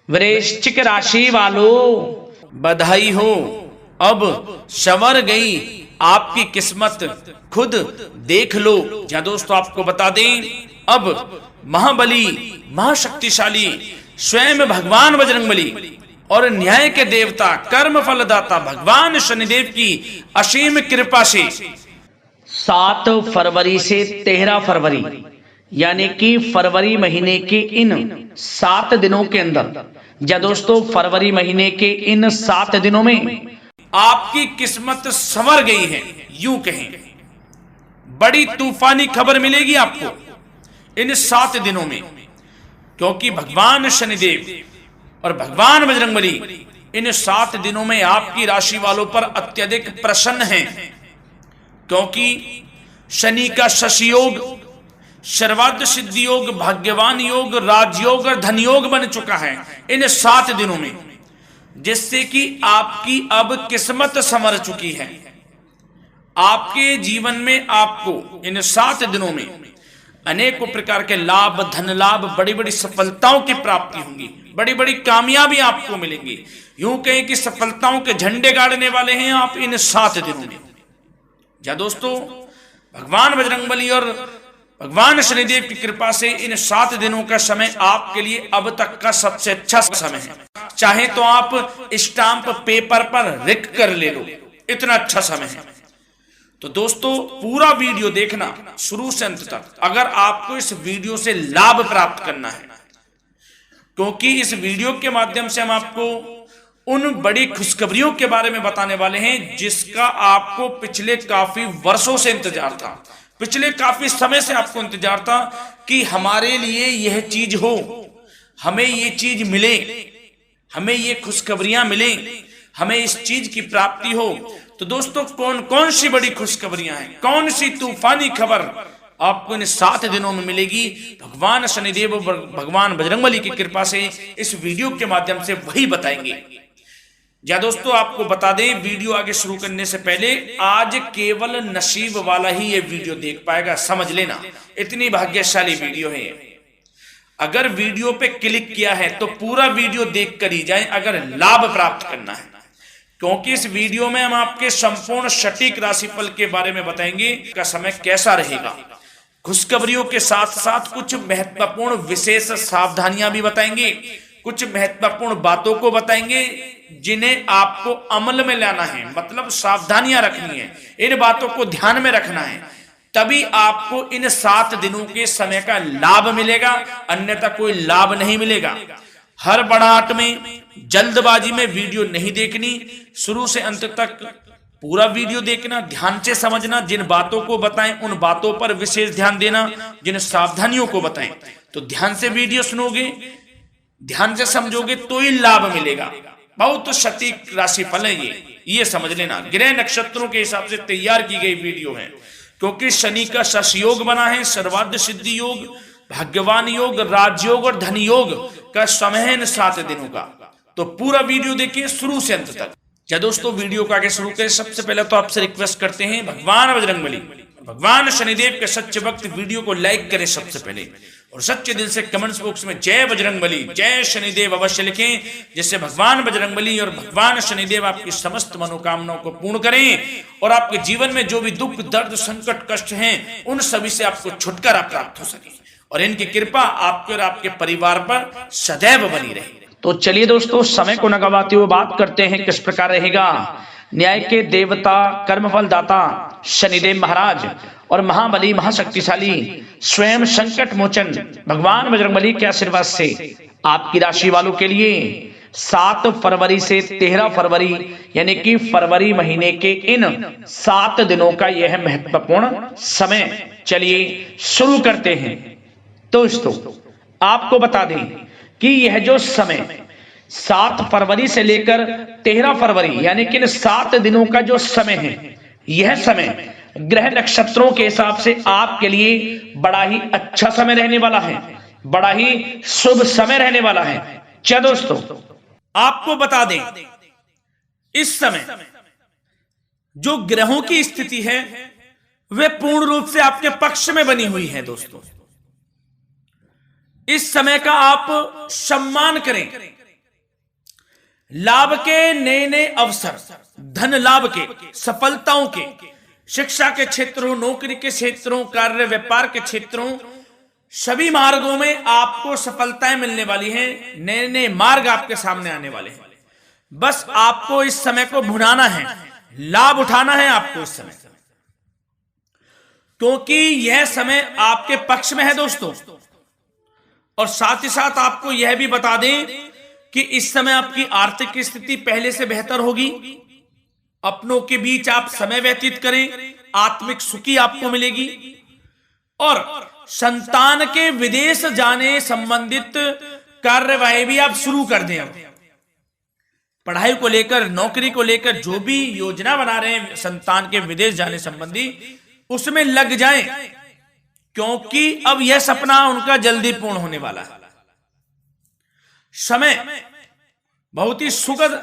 वृश्चिक राशि वालों, बधाई हो, अब संवर गई आपकी किस्मत, खुद देख लो। या दोस्तों आपको बता दें, अब महाबली महाशक्तिशाली स्वयं भगवान बजरंगबली और न्याय के देवता कर्म फलदाता भगवान शनिदेव की असीम कृपा से 7 फरवरी से 13 फरवरी यानी कि फरवरी महीने के इन 7 दिनों के अंदर, या दोस्तों फरवरी महीने के इन 7 दिनों में आपकी किस्मत संवर गई है। यूं कहें, बड़ी तूफानी खबर मिलेगी आपको इन 7 दिनों में, क्योंकि भगवान शनिदेव और भगवान बजरंगबली इन 7 दिनों में आपकी राशि वालों पर अत्यधिक प्रसन्न हैं, क्योंकि शनि का शशि योग, सर्वार्थ सिद्धि योग, भाग्यवान योग, राजयोग और धन योग बन चुका है इन 7 दिनों में, जिससे कि आपकी अब किस्मत संवर चुकी है। आपके जीवन में आपको इन 7 दिनों में अनेकों प्रकार के लाभ, धन लाभ, बड़ी बड़ी सफलताओं की प्राप्ति होंगी, बड़ी बड़ी कामयाबी आपको मिलेंगी। यूं कहें कि सफलताओं के झंडे गाड़ने वाले हैं आप इन 7 दिनों में। या दोस्तों भगवान बजरंगबली और भगवान शनिदेव की कृपा से इन 7 दिनों का समय आपके लिए अब तक का सबसे अच्छा समय है। चाहे तो आप स्टाम्प पेपर पर लिख कर ले लो, इतना अच्छा समय है। तो दोस्तों पूरा वीडियो देखना शुरू से अंत तक, अगर आपको इस वीडियो से लाभ प्राप्त करना है, क्योंकि इस वीडियो के माध्यम से हम आपको उन बड़ी खुशखबरियों के बारे में बताने वाले हैं जिसका आपको पिछले काफी वर्षों से इंतजार था, पिछले काफी समय से आपको इंतजार था कि हमारे लिए यह चीज हो, हमें ये चीज मिले, हमें ये खुशखबरियां मिले, हमें इस चीज की प्राप्ति हो। तो दोस्तों कौन कौन सी बड़ी खुशखबरियां हैं, कौन सी तूफानी खबर आपको इन 7 दिनों में मिलेगी, भगवान शनिदेव और भगवान बजरंगबली की कृपा से इस वीडियो के माध्यम से वही बताएंगे। या दोस्तों आपको बता दें, वीडियो आगे शुरू करने से पहले आज केवल नसीब वाला ही ये वीडियो देख पाएगा, समझ लेना, इतनी भाग्यशाली वीडियो है। अगर वीडियो पे क्लिक किया है तो पूरा वीडियो देख कर ही जाए अगर लाभ प्राप्त करना है, क्योंकि इस वीडियो में हम आपके संपूर्ण सटीक राशिफल के बारे में बताएंगे का समय कैसा रहेगा। खुशखबरियों के साथ साथ कुछ महत्वपूर्ण विशेष सावधानियां भी बताएंगे, कुछ महत्वपूर्ण बातों को बताएंगे जिन्हें आपको अमल में लाना है, मतलब सावधानियां रखनी है, इन बातों को ध्यान में रखना है, तभी आपको इन 7 दिनों के समय का लाभ मिलेगा, अन्यथा कोई लाभ नहीं मिलेगा। हर बड़ाहट में, जल्दबाजी में वीडियो नहीं देखनी, शुरू से अंत तक पूरा वीडियो देखना, ध्यान से समझना, जिन बातों को बताएं उन बातों पर विशेष ध्यान देना, जिन सावधानियों को बताएं तो ध्यान से वीडियो सुनोगे, ध्यान से समझोगे तो ही लाभ मिलेगा। बहुत सटीक राशिफल है ये समझ लेना, ग्रह नक्षत्रों के हिसाब से तैयार की गई वीडियो है, क्योंकि शनि का शशि योग बना है, सर्वार्थ सिद्धि योग, भाग्यवान योग, राजयोग और धन योग का समय है इन 7 दिनों का। तो पूरा वीडियो देखिए शुरू से अंत तक। या दोस्तों वीडियो को आगे शुरू करें, सबसे पहले तो आपसे रिक्वेस्ट करते हैं, भगवान बजरंगबली, भगवान शनिदेव के सच्चे भक्त वीडियो को लाइक करें सबसे पहले, और सच्चे दिल से कमेंट्स बॉक्स में जय बजरंगबली, जय शनिदेव अवश्य लिखें, जिससे भगवान बजरंगबली और भगवान शनिदेव आपकी समस्त मनोकामनाओं को पूर्ण करें और आपके जीवन में जो भी दुख, दर्द, संकट, कष्ट हैं उन सभी से आपको छुटकारा प्राप्त हो सके, और इनकी कृपा आपके और आपके परिवार पर सदैव बनी रहे। तो चलिए दोस्तों समय को न गवाते हुए बात करते हैं किस प्रकार रहेगा न्याय के देवता, कर्मफल दाता शनिदेव महाराज और महाबली महाशक्तिशाली स्वयं संकट मोचन भगवान बजरंगबली के आशीर्वाद से आपकी राशि वालों के लिए 7 फरवरी से 13 फरवरी यानी कि फरवरी महीने के इन 7 दिनों का यह महत्वपूर्ण समय। चलिए शुरू करते हैं। दोस्तों आपको बता दें कि यह जो समय 7 फरवरी से लेकर 13 फरवरी यानी कि इन 7 दिनों का जो समय है, यह समय ग्रह नक्षत्रों के हिसाब से आपके लिए बड़ा ही अच्छा समय रहने वाला है, बड़ा ही शुभ समय रहने वाला है। क्या दोस्तों आपको बता दें, इस समय जो ग्रहों की स्थिति है वे पूर्ण रूप से आपके पक्ष में बनी हुई है। दोस्तों इस समय का आप सम्मान करें, लाभ के नए नए अवसर, धन लाभ के, सफलताओं के, शिक्षा के क्षेत्रों, नौकरी के क्षेत्रों, कार्य व्यापार के क्षेत्रों, सभी मार्गों में आपको सफलताएं मिलने वाली हैं। नए नए मार्ग आपके सामने आने वाले हैं। बस आपको इस समय को भुनाना है, लाभ उठाना है आपको इस समय, क्योंकि यह समय आपके पक्ष में है दोस्तों। और साथ ही साथ आपको यह भी बता दें कि इस समय आपकी आर्थिक स्थिति पहले से बेहतर होगी। अपनों के बीच आप समय व्यतीत करें, आत्मिक सुखी आपको मिलेगी। और संतान के विदेश जाने संबंधित कार्यवाही भी आप शुरू कर दें। अब पढ़ाई को लेकर, नौकरी को लेकर जो भी योजना बना रहे हैं संतान के विदेश जाने संबंधी, उसमें लग जाएं, क्योंकि अब यह सपना उनका जल्दी पूर्ण होने वाला है। समय बहुत ही सुखद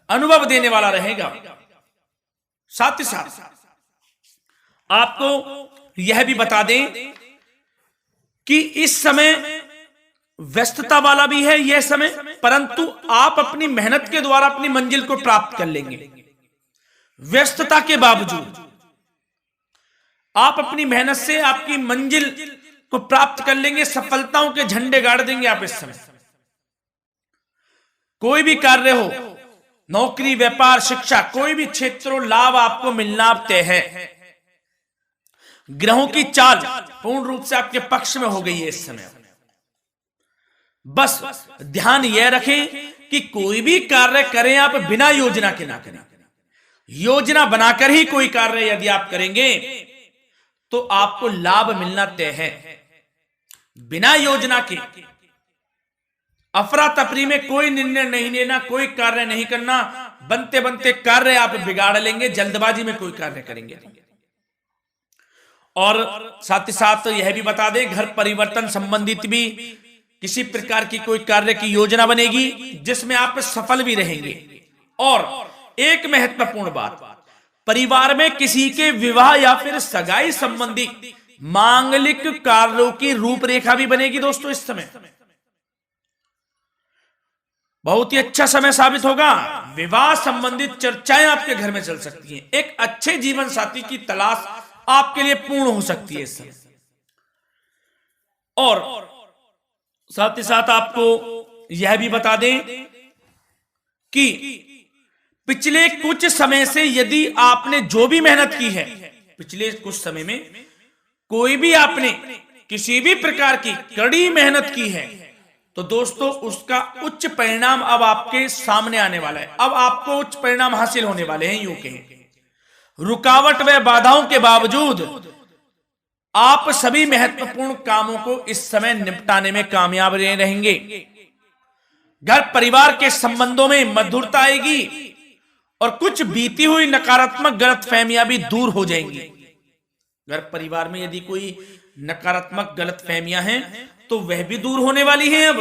अनुभव देने वाला रहेगा। साथ ही साथ आपको यह भी बता दें कि इस समय व्यस्तता वाला भी है यह समय, परंतु आप अपनी मेहनत के द्वारा अपनी मंजिल को प्राप्त कर लेंगे। व्यस्तता के बावजूद आप अपनी मेहनत से आपकी मंजिल को प्राप्त कर लेंगे। सफलताओं के झंडे गाड़ देंगे आप इस समय। कोई भी कार्य हो, नौकरी, व्यापार, शिक्षा, कोई भी क्षेत्र, लाभ आपको मिलना तय है। ग्रहों की चाल पूर्ण रूप से आपके पक्ष में हो गई है इस समय। बस ध्यान यह रखें कि कोई भी कार्य करें आप बिना योजना के ना करें। योजना बनाकर ही कोई कार्य यदि आप करेंगे तो आपको लाभ मिलना तय है। बिना योजना के अफरा तफरी में कोई निर्णय नहीं लेना, कोई कार्य नहीं करना। बनते बनते कार्य आप बिगाड़ लेंगे, जल्दबाजी में कोई कार्य करेंगे। और साथ ही साथ यह भी बता दें, घर परिवर्तन संबंधित भी किसी प्रकार की कोई कार्य की योजना बनेगी जिसमें आप सफल भी रहेंगे। और एक महत्वपूर्ण बात, परिवार में किसी के विवाह या फिर सगाई संबंधी मांगलिक कार्यों की रूपरेखा भी बनेगी दोस्तों। इस समय बहुत ही अच्छा समय साबित होगा। विवाह संबंधित चर्चाएं आपके घर में चल सकती हैं। एक अच्छे जीवन साथी की तलाश आपके लिए पूर्ण हो सकती है इस समय। और साथ ही साथ आपको यह भी बता दें कि पिछले कुछ समय से यदि आपने जो भी मेहनत की है, पिछले कुछ समय में कोई भी आपने किसी भी प्रकार की कड़ी मेहनत की है, तो दोस्तों उसका उच्च परिणाम अब आपके सामने आने वाला है। अब आपको उच्च परिणाम हासिल होने वाले हैं। यूं कहें, रुकावट व बाधाओं के बावजूद आप सभी महत्वपूर्ण कामों को इस समय निपटाने में कामयाब रहेंगे। घर परिवार के संबंधों में मधुरता आएगी और कुछ बीती हुई नकारात्मक गलतफहमियां भी दूर हो जाएंगी। घर परिवार में यदि कोई नकारात्मक गलतफहमियां हैं तो वह भी दूर होने वाली हैं अब,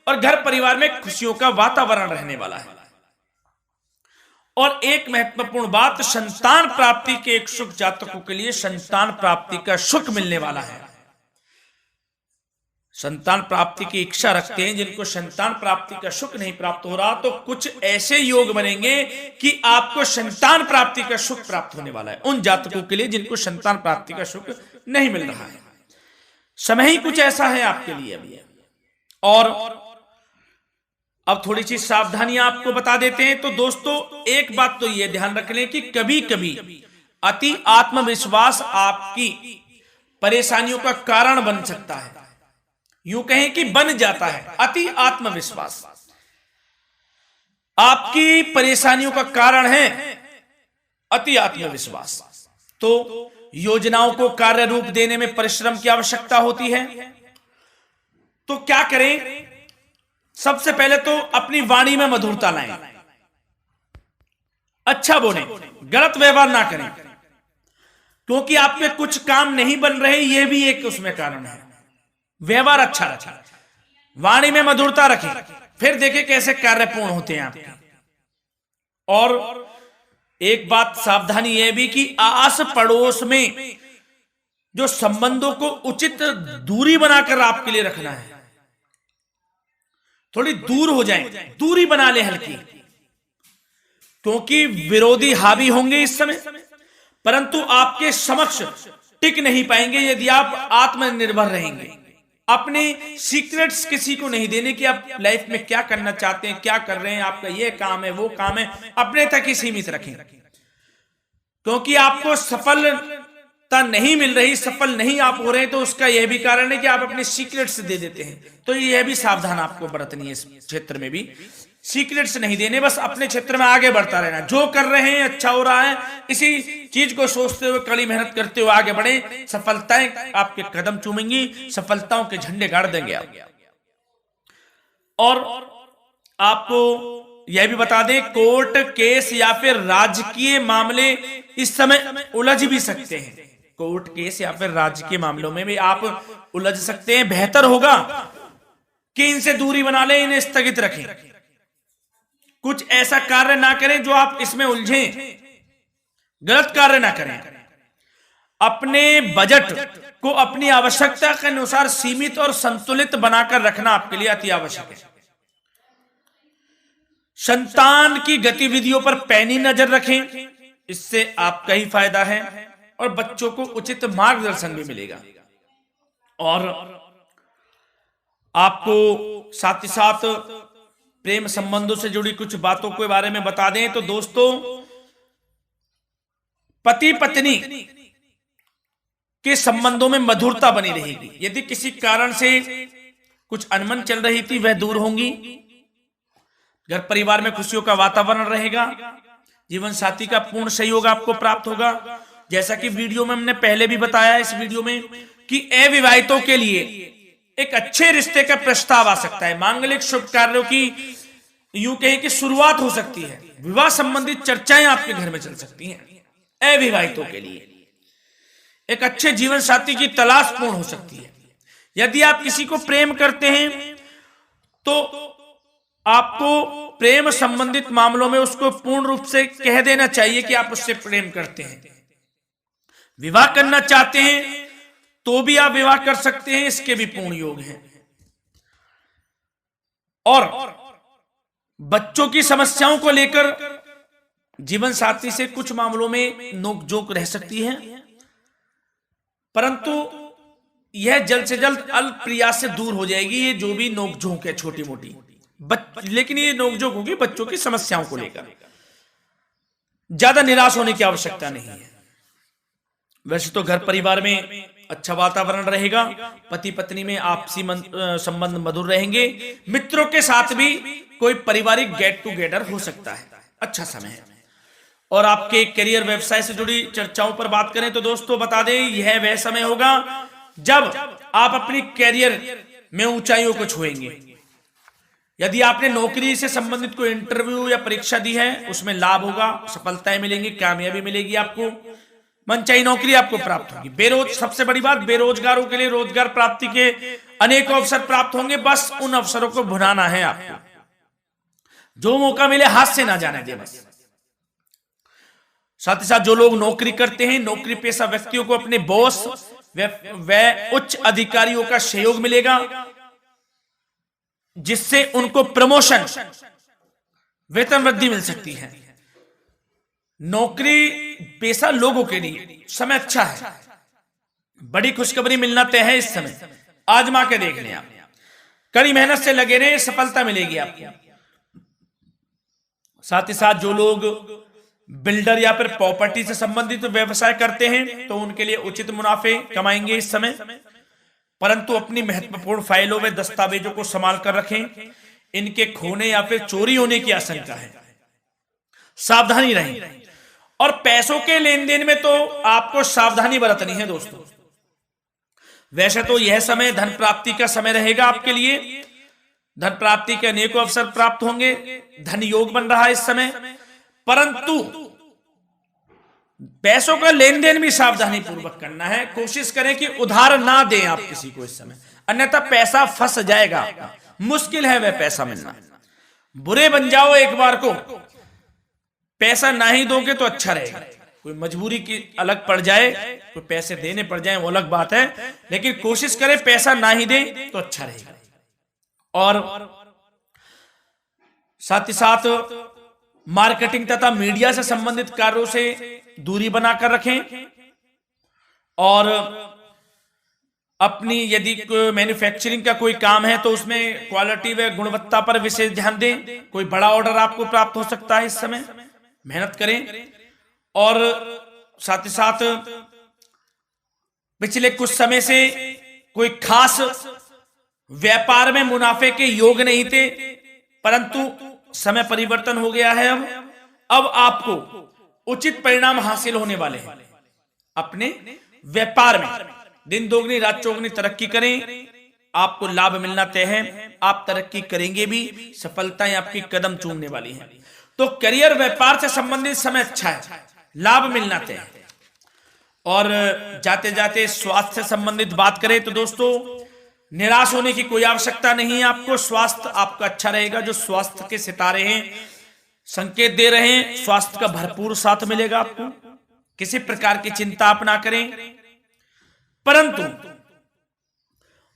और घर परिवार में खुशियों का वातावरण रहने वाला है। और एक महत्वपूर्ण बात, संतान प्राप्ति के इच्छुक जातकों के लिए संतान प्राप्ति का सुख मिलने वाला है। संतान प्राप्ति की इच्छा रखते हैं जिनको संतान प्राप्ति का सुख नहीं प्राप्त हो रहा, तो कुछ ऐसे योग बनेंगे कि आपको संतान प्राप्ति का सुख प्राप्त होने वाला है। उन जातकों के लिए जिनको संतान प्राप्ति का सुख नहीं मिल रहा है, समय ही कुछ ऐसा है आपके लिए अभी। और अब थोड़ी सी सावधानियां आपको बता देते हैं। तो दोस्तों एक बात तो यह ध्यान रख लें कि कभी कभी अति आत्मविश्वास आपकी परेशानियों का कारण बन सकता है। यूं कहें कि बन जाता है। अति आत्मविश्वास आपकी परेशानियों का कारण है। अति आत्मविश्वास तो योजनाओं को कार्य रूप देने में परिश्रम की आवश्यकता होती है। तो क्या करें? सबसे पहले तो अपनी वाणी में मधुरता लाएं, अच्छा बोलें, गलत व्यवहार ना करें, क्योंकि आपके कुछ काम नहीं बन रहे, यह भी एक उसमें कारण है। व्यवहार अच्छा रखें, वाणी में मधुरता रखें, फिर देखें कैसे कार्य पूर्ण होते हैं आपके। और एक बात सावधानी यह भी कि आस पड़ोस में जो संबंधों को उचित दूरी बनाकर आपके लिए रखना है। थोड़ी दूर हो जाएं, दूरी बना ले हल्की, क्योंकि विरोधी हावी होंगे इस समय, परंतु आपके समक्ष टिक नहीं पाएंगे यदि आप आत्मनिर्भर रहेंगे। अपने सीक्रेट्स किसी को नहीं देने कि आप लाइफ में क्या करना चाहते हैं, क्या कर रहे हैं, आपका ये काम है, वो काम है, अपने तक ही सीमित रखें। क्योंकि आपको सफलता नहीं मिल रही, सफल नहीं आप हो रहे, तो उसका यह भी कारण है कि आप अपने सीक्रेट्स दे देते हैं। तो यह भी सावधान आपको बरतनी है, इस क्षेत्र में भी सीक्रेट्स नहीं देने, बस अपने क्षेत्र में आगे बढ़ता रहना। जो कर रहे हैं अच्छा हो रहा है, इसी चीज को सोचते हुए कड़ी मेहनत करते हुए आगे बढ़े। सफलताएं आपके कदम चूमेंगी, सफलताओं के झंडे गाड़ देंगे आप। और आपको यह भी बता दें, कोर्ट केस या फिर राजकीय मामले इस समय उलझ भी सकते हैं। कोर्ट केस या फिर राजकीय मामलों में भी आप उलझ सकते हैं। बेहतर होगा कि इनसे दूरी बना लें, इन्हें स्थगित रखें, कुछ ऐसा कार्य ना करें जो आप इसमें उलझें, गलत कार्य ना करें। अपने बजट को अपनी आवश्यकता के अनुसार सीमित और संतुलित बनाकर रखना आपके लिए अति आवश्यक है। संतान की गतिविधियों पर पैनी नजर रखें, इससे आपका ही फायदा है और बच्चों को उचित मार्गदर्शन भी मिलेगा। और आपको साथ ही साथ प्रेम संबंधों से जुड़ी कुछ बातों के बारे में बता दें तो दोस्तों, पति पत्नी के संबंधों में मधुरता बनी रहेगी। यदि किसी कारण से कुछ अनबन चल रही थी वह दूर होंगी, घर परिवार में खुशियों का वातावरण रहेगा, जीवन साथी का पूर्ण सहयोग आपको प्राप्त होगा। जैसा कि वीडियो में हमने पहले भी बताया इस वीडियो में कि अविवाहितों के लिए एक अच्छे रिश्ते का प्रस्ताव आ सकता है। मांगलिक शुभ कार्यों की यूं कहें कि शुरुआत हो सकती है। विवाह संबंधित चर्चाएं आपके घर में चल सकती हैं। अविवाहितों के लिए एक अच्छे जीवन साथी की तलाश पूर्ण हो सकती है। यदि आप किसी को प्रेम करते हैं तो आपको प्रेम संबंधित मामलों में उसको पूर्ण रूप से कह देना चाहिए कि आप उससे प्रेम करते हैं। विवाह करना चाहते हैं तो भी आप विवाह कर सकते हैं, इसके भी पूर्ण योग हैं। और बच्चों की समस्याओं को लेकर जीवन साथी से कुछ मामलों में नोकझोंक रह सकती है, परंतु यह जल्द से जल्द अल्प प्रयास से दूर हो जाएगी। ये जो भी नोकझोंक है छोटी मोटी, लेकिन ये नोकझोंक होगी बच्चों की समस्याओं को लेकर। ज्यादा निराश होने की आवश्यकता नहीं है। वैसे तो घर परिवार में अच्छा वातावरण रहेगा, पति पत्नी में आपसी संबंध मधुर रहेंगे, मित्रों के साथ भी कोई पारिवारिक गेट टुगेदर हो सकता है। अच्छा समय है। और आपके करियर व्यवसाय से जुड़ी चर्चाओं पर बात करें तो दोस्तों बता दें, यह वह समय होगा जब आप अपनी करियर में ऊंचाइयों को छुएंगे। यदि आपने नौकरी से संबंधित कोई इंटरव्यू या परीक्षा दी है, उसमें लाभ होगा, सफलताएं मिलेंगी, कामयाबी मिलेगी, आपको मनचाही नौकरी आपको प्राप्त होगी। सबसे बड़ी बात, बेरोजगारों के लिए रोजगार प्राप्ति के अनेक अवसर प्राप्त होंगे। बस उन अवसरों को भुनाना है आपको। जो मौका मिले हाथ से ना जाने दे बस। साथ ही साथ जो लोग नौकरी करते हैं, नौकरी पेशा व्यक्तियों को अपने बॉस व उच्च अधिकारियों का सहयोग मिलेगा, जिससे उनको प्रमोशन, वेतन वृद्धि मिल सकती है। नौकरी पेशा लोगों के लिए समय अच्छा है। बड़ी खुशखबरी मिलना तय है इस समय। आजमा के देख लें आप, कड़ी मेहनत से लगे रहे, सफलता मिलेगी आपको। साथ ही साथ जो लोग बिल्डर या फिर प्रॉपर्टी से संबंधित व्यवसाय करते हैं तो उनके लिए उचित मुनाफे कमाएंगे इस समय, परंतु अपनी महत्वपूर्ण फाइलों व दस्तावेजों को संभाल कर रखें। इनके खोने या फिर चोरी होने की आशंका है, सावधानी रहें। और पैसों के लेन देन में तो आपको सावधानी बरतनी है दोस्तों। वैसे तो यह समय धन प्राप्ति का समय रहेगा आपके लिए। धन प्राप्ति के अनेकों अवसर प्राप्त होंगे, धन योग बन रहा है इस समय, परंतु पैसों का लेन देन भी सावधानी पूर्वक करना है। कोशिश करें कि उधार ना दें आप किसी को इस समय, अन्यथा पैसा फंस जाएगा आपका। मुश्किल है वह पैसा मिलना। बुरे बन जाओ एक बार को, पैसा ना ही दोगे तो अच्छा रहेगा। कोई मजबूरी की अलग पड़ जाए, कोई पैसे देने पड़ जाए वो अलग बात है, लेकिन कोशिश करें पैसा ना ही दें तो अच्छा रहेगा। और साथ ही साथ मार्केटिंग तथा मीडिया से संबंधित कार्यों से दूरी बनाकर रखें और अपनी यदि मैन्युफैक्चरिंग का कोई काम है तो उसमें क्वालिटी व गुणवत्ता पर विशेष ध्यान दें। कोई बड़ा ऑर्डर आपको प्राप्त हो सकता है, इस समय मेहनत करें। और साथ ही साथ पिछले कुछ समय से कोई खास व्यापार में मुनाफे के योग नहीं थे, परंतु समय परिवर्तन हो गया है। अब आपको उचित परिणाम हासिल होने वाले हैं। अपने व्यापार में दिन दोगुनी रात चौगुनी तरक्की करें, आपको लाभ मिलना तय है। आप तरक्की करेंगे भी, सफलताएं आपकी कदम चूमने वाली हैं। तो करियर व्यापार से संबंधित समय अच्छा है, लाभ मिलना तय है। और जाते जाते स्वास्थ्य से संबंधित बात करें तो दोस्तों, निराश होने की कोई आवश्यकता नहीं है। आपको स्वास्थ्य आपका अच्छा रहेगा। जो स्वास्थ्य के सितारे हैं संकेत दे रहे हैं, स्वास्थ्य का भरपूर साथ मिलेगा आपको। किसी प्रकार की चिंता आप ना करें, परंतु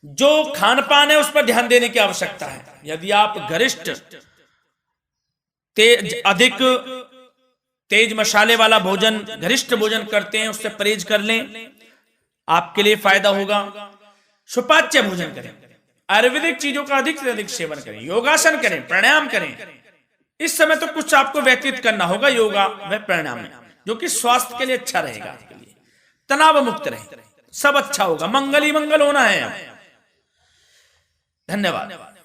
जो खान पान है उस पर ध्यान देने की आवश्यकता है। यदि आप गरिष्ठ अधिक तेज मसाले वाला भोजन, गरिष्ठ भोजन करते हैं, उससे परहेज कर लें, आपके लिए फायदा होगा। सुपाच्य भोजन करें, आयुर्वेदिक चीजों का अधिक से अधिक सेवन करें, योगासन करें, प्राणायाम करें। इस समय तो कुछ आपको व्यतीत करना होगा योगा व प्राणायाम में, जो कि स्वास्थ्य के लिए अच्छा रहेगा। आपके लिए तनाव मुक्त रहे, सब अच्छा होगा। मंगल ही मंगल होना है। धन्यवाद।